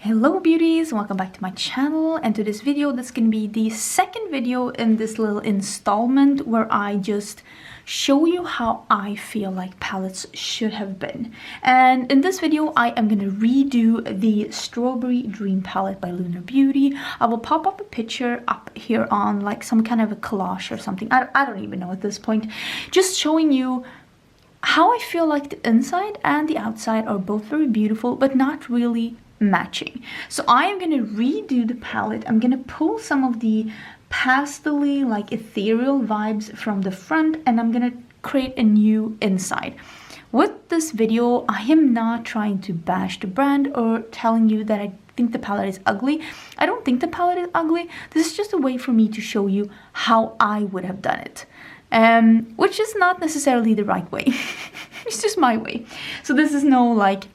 Hello beauties, welcome back to my channel, and to this video that's gonna be the second video in this little installment where I just show you how I feel like palettes should have been. And in this video I am gonna redo the Strawberry Dream palette by Lunar Beauty. I will pop up a picture up here on like some kind of a collage or something. I don't even know at this point. Just showing you how I feel like the inside and the outside are both very beautiful but not really matching. So I am going to redo the palette. I'm going to pull some of the pastel-y, like ethereal vibes from the front, and I'm going to create a new inside. With this video, I am not trying to bash the brand or telling you that I think the palette is ugly. I don't think the palette is ugly. This is just a way for me to show you how I would have done it. Which is not necessarily the right way. It's just my way. So this is no like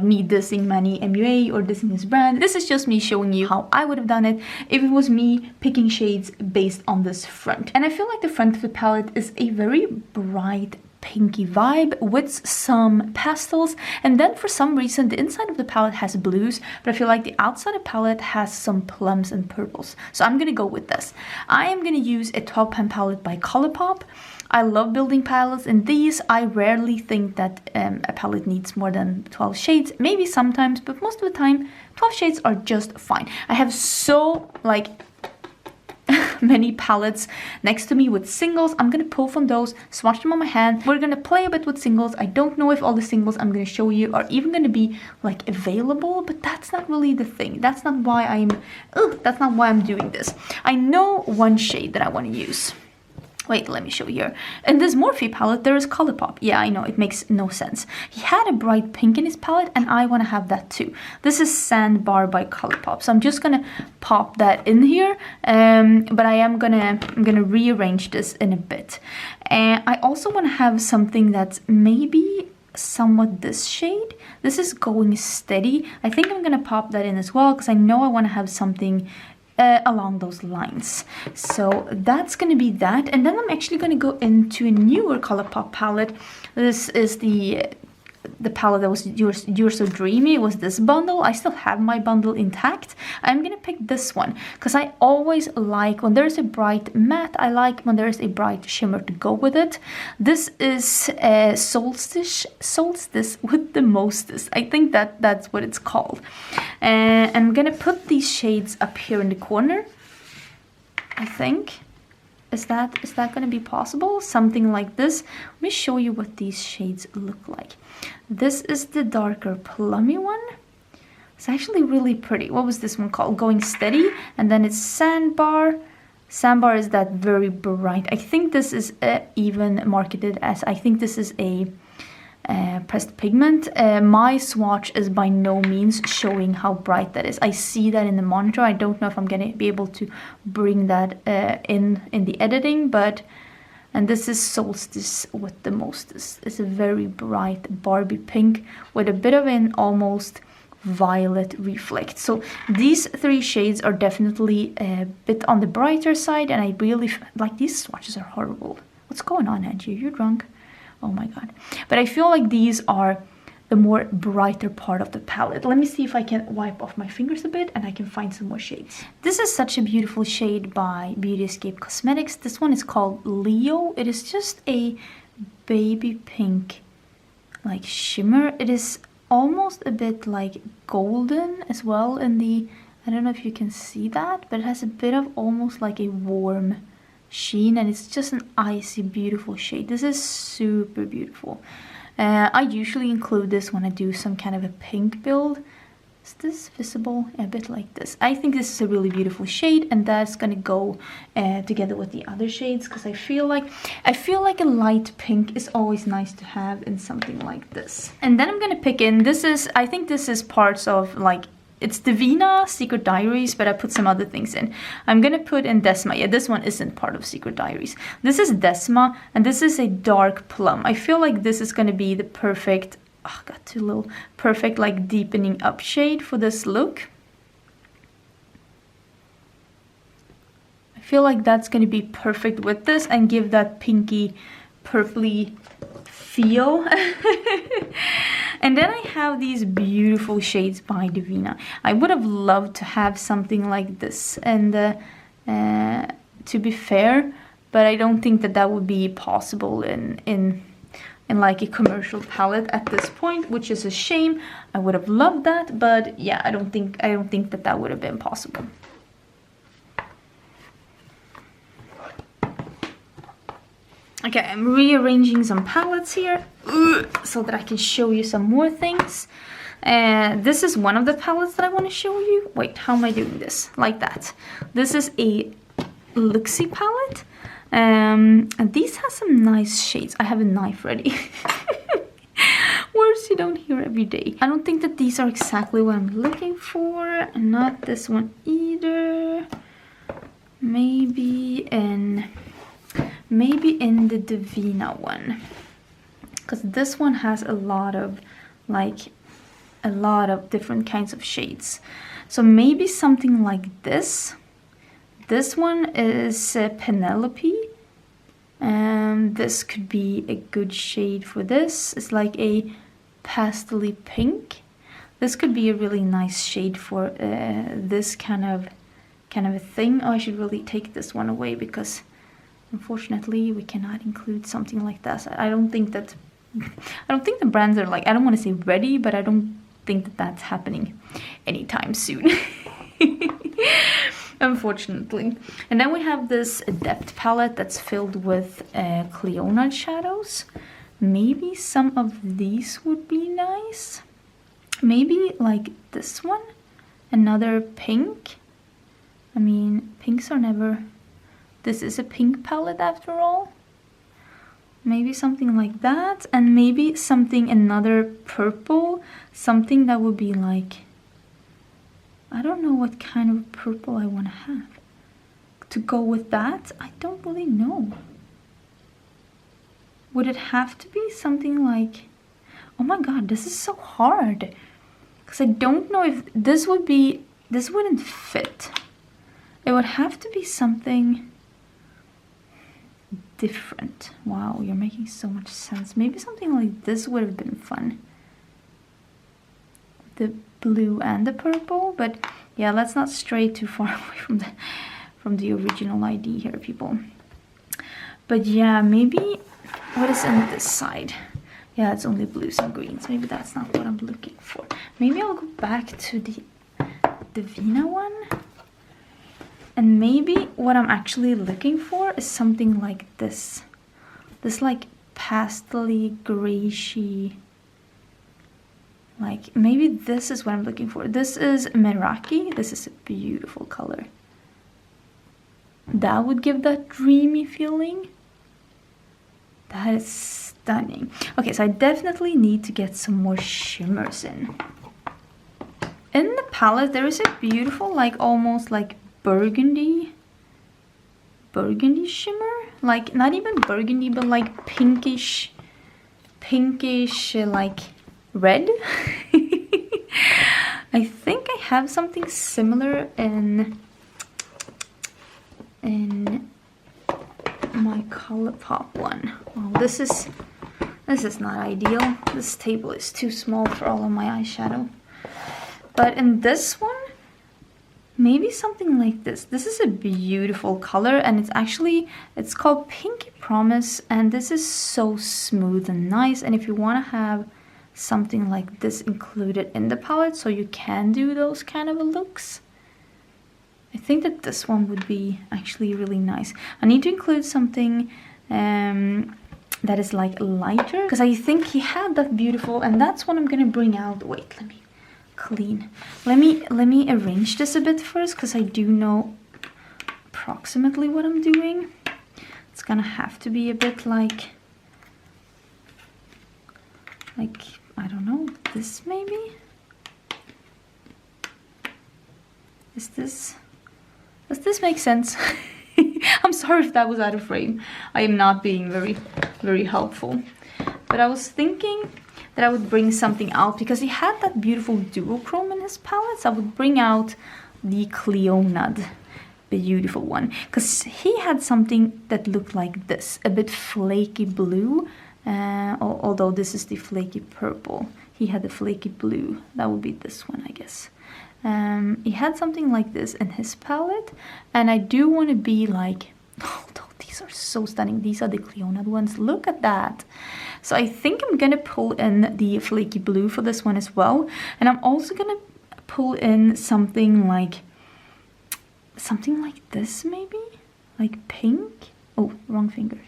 me dissing Manny MUA or dissing this brand. This is just me showing you how I would have done it if it was me picking shades based on this front. And I feel like the front of the palette is a very bright pinky vibe with some pastels, and then for some reason the inside of the palette has blues, but I feel like the outside of the palette has some plums and purples. So I'm gonna go with this. I am gonna use a 12 pan palette by Colourpop. I love building palettes, and these I rarely think that a palette needs more than 12 shades, maybe sometimes, but most of the time 12 shades are just fine. I have so like many palettes next to me with singles. I'm gonna pull from those, swatch them on my hand. We're gonna play a bit with singles. I don't know if all the singles I'm gonna show you are even gonna be like available, but that's not really the thing. That's not why I'm doing this. I know one shade that I want to use. Wait, let me show you here. In this Morphe palette, there is Colourpop. Yeah, I know, it makes no sense. He had a bright pink in his palette, and I want to have that too. This is Sandbar by Colourpop, so I'm just gonna pop that in here. But I'm gonna rearrange this in a bit. And I also want to have something that's maybe somewhat this shade. This is Going Steady. I think I'm gonna pop that in as well because I know I want to have something along those lines. So that's gonna be that, and then I'm actually gonna go into a newer Colourpop palette. This is the palette that was You're So Dreamy. It was this bundle. I still have my bundle intact. I'm gonna pick this one because I always like when there's a bright matte. I like when there's a bright shimmer to go with it. This is Solstice with the Mostest. I think that's what it's called. And I'm gonna put these shades up here in the corner, I think. Is that going to be possible? Something like this. Let me show you what these shades look like. This is the darker plummy one. It's actually really pretty. What was this one called? Going Steady. And then it's Sandbar. Sandbar is that very bright. I think this is even marketed as, I think this is a pressed pigment. My swatch is by no means showing how bright that is. I see that in the monitor. I don't know if I'm gonna be able to bring that in the editing, but and this is Solstice with the Mostest. It's a very bright Barbie pink with a bit of an almost violet reflect. So these three shades are definitely a bit on the brighter side, and I really like these swatches are horrible. What's going on, Angie? You're drunk? Oh my god. But I feel like these are the more brighter part of the palette. Let me see if I can wipe off my fingers a bit and I can find some more shades. This is such a beautiful shade by Beauty Escape Cosmetics. This one is called Leo. It is just a baby pink like shimmer. It is almost a bit like golden as well in the, I don't know if you can see that, but it has a bit of almost like a warm sheen, and it's just an icy beautiful shade. This is super beautiful. I usually include this when I do some kind of a pink build. Is this visible? A bit like this. I think this is a really beautiful shade, and that's gonna go together with the other shades because I feel like a light pink is always nice to have in something like this. And then I'm gonna pick in, I think this is parts of like, it's Divina Secret Diaries, but I put some other things in. I'm gonna put in Desma. Yeah, this one isn't part of Secret Diaries. This is Desma, and this is a dark plum. I feel like this is gonna be the perfect, oh, got too little, perfect like deepening up shade for this look. I feel like that's gonna be perfect with this and give that pinky, purpley feel. And then I have these beautiful shades by Divina. I would have loved to have something like this, and to be fair, but I don't think that that would be possible in like a commercial palette at this point, which is a shame. I would have loved that, but yeah, I don't think that that would have been possible. Okay, I'm rearranging some palettes here so that I can show you some more things. This is one of the palettes that I want to show you. Wait, how am I doing this? Like that. This is a Luxie palette. And these have some nice shades. I have a knife ready. Words you don't hear every day. I don't think that these are exactly what I'm looking for. Not this one either. Maybe in the Divina one, because this one has a lot of different kinds of shades. So maybe something like this. This one is Penelope, and this could be a good shade for this. It's like a pastel-y pink. This could be a really nice shade for this kind of a thing. Oh, I should really take this one away because unfortunately we cannot include something like that. I don't think the brands are like, I don't want to say ready, but I don't think that that's happening anytime soon. Unfortunately. And then we have this Adept palette that's filled with Clionadh shadows. Maybe some of these would be nice. Maybe like this one, another pink. I mean, pinks are never... This is a pink palette after all. Maybe something like that, and maybe another purple, something that would be like, I don't know what kind of purple I want to have to go with that. I don't really know. Would it have to be something like, oh my god, this is so hard, because I don't know if this wouldn't fit. It would have to be something different. Wow, you're making so much sense. Maybe something like this would have been fun. The blue and the purple, but yeah, let's not stray too far away from the original idea here, people. But yeah, maybe what is on this side? Yeah, it's only blues and greens. Maybe that's not what I'm looking for. Maybe I'll go back to the Divina one. And maybe what I'm actually looking for is something like this. This like pastel-y, grayish-y. Like, maybe this is what I'm looking for. This is Meraki. This is a beautiful color. That would give that dreamy feeling. That is stunning. Okay, so I definitely need to get some more shimmers in. In the palette, there is a beautiful, like, almost like burgundy shimmer. Like, not even burgundy, but like pinkish, like red. I think I have something similar in my ColourPop one. Well, this is not ideal. This table is too small for all of my eyeshadow. But in this one, maybe something like this. This is a beautiful color, and it's called Pinky Promise, and this is so smooth and nice. And if you want to have something like this included in the palette, so you can do those kind of looks, I think that this one would be actually really nice. I need to include something that is like lighter, because I think he had that beautiful, and that's what I'm gonna bring out. Wait, let me clean. Let me arrange this a bit first, because I do know approximately what I'm doing. It's gonna have to be a bit like I don't know, this maybe? Does this make sense? I'm sorry if that was out of frame. I am not being very helpful. But I was thinking that I would bring something out, because he had that beautiful duochrome in his palette. So I would bring out the Clionadh, the beautiful one, because he had something that looked like this, a bit flaky blue, Although this is the flaky purple. He had the flaky blue. That would be this one, I guess. He had something like this in his palette, and I do want to be like, although these are so stunning, these are the Clionadh ones, look at that. So I think I'm gonna pull in the flaky blue for this one as well, and I'm also gonna pull in something like this, maybe like pink. Oh, wrong finger.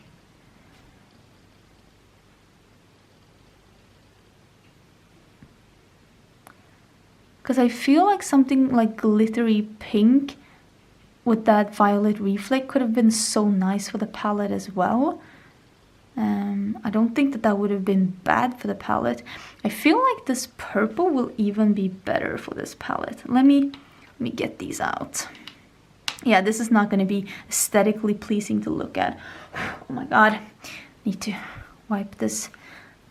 Because I feel like something like glittery pink with that violet reflect could have been so nice for the palette as well. I don't think that would have been bad for the palette. I feel like this purple will even be better for this palette. Let me get these out. Yeah, this is not going to be aesthetically pleasing to look at. Oh my god, need to wipe this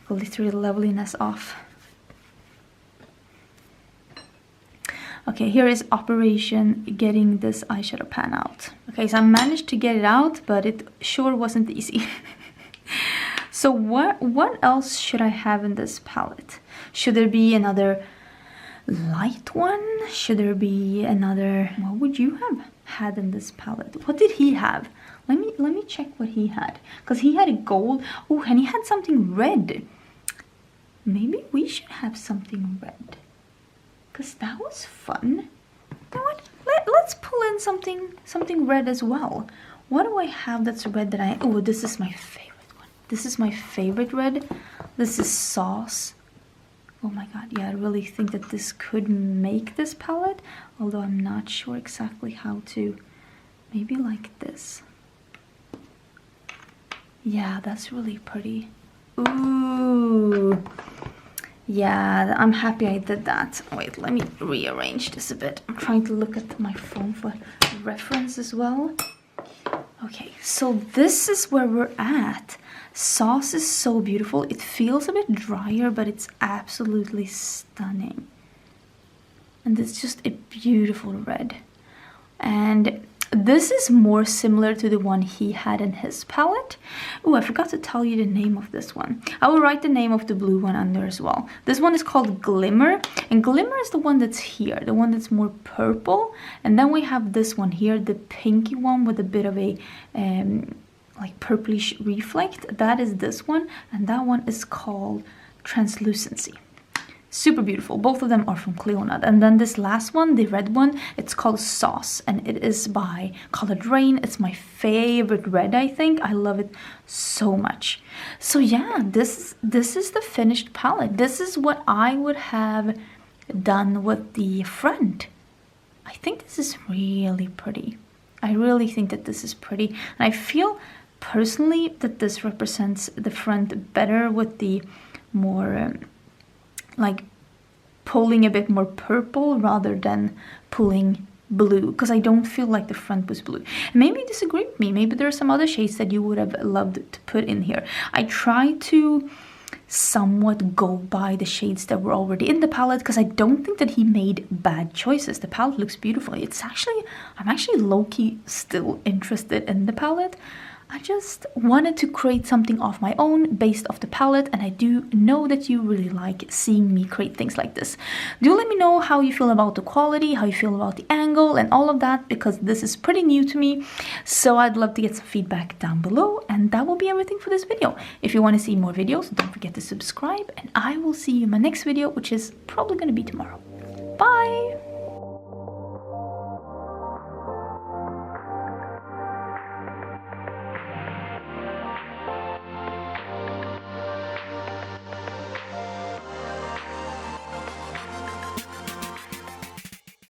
glittery loveliness off. Okay, here is operation getting this eyeshadow pan out. Okay, so I managed to get it out, but it sure wasn't easy. So what else should I have in this palette? Should there be another light one? Should there be another... What would you have had in this palette? What did he have? Let me check what he had. Because he had a gold. Oh, and he had something red. Maybe we should have something red. Because that was fun. You know what? Let's pull in something red as well. What do I have that's red that I... Oh, this is my favorite one. This is my favorite red. This is Sauce. Oh my god, yeah, I really think that this could make this palette. Although I'm not sure exactly how to... Maybe like this. Yeah, that's really pretty. Ooh. Yeah, I'm happy I did that. Wait, let me rearrange this a bit. I'm trying to look at my phone for reference as well. Okay, so this is where we're at. Sauce is so beautiful. It feels a bit drier, but it's absolutely stunning. And it's just a beautiful red. And this is more similar to the one he had in his palette. Oh, I forgot to tell you the name of this one. I will write the name of the blue one under as well. This one is called Glimmer, and Glimmer is the one that's here, the one that's more purple. And then we have this one here, the pinky one with a bit of a like purplish reflect. That is this one, and that one is called Translucency. Super beautiful. Both of them are from Clionadh. And then this last one, the red one, it's called Sauce, and it is by Colored Rain. It's my favorite red, I think. I love it so much. So yeah, this is the finished palette. This is what I would have done with the front. I think this is really pretty. I really think that this is pretty. And I feel personally that this represents the front better with the more... like pulling a bit more purple rather than pulling blue, because I don't feel like the front was blue. Maybe you disagree with me. Maybe there are some other shades that you would have loved to put in here. I try to somewhat go by the shades that were already in the palette, because I don't think that he made bad choices. The palette looks beautiful. I'm actually low-key still interested in the palette. I just wanted to create something of my own based off the palette, and I do know that you really like seeing me create things like this. Do let me know how you feel about the quality, how you feel about the angle and all of that, because this is pretty new to me. So I'd love to get some feedback down below, and that will be everything for this video. If you want to see more videos, don't forget to subscribe, and I will see you in my next video, which is probably going to be tomorrow. Bye!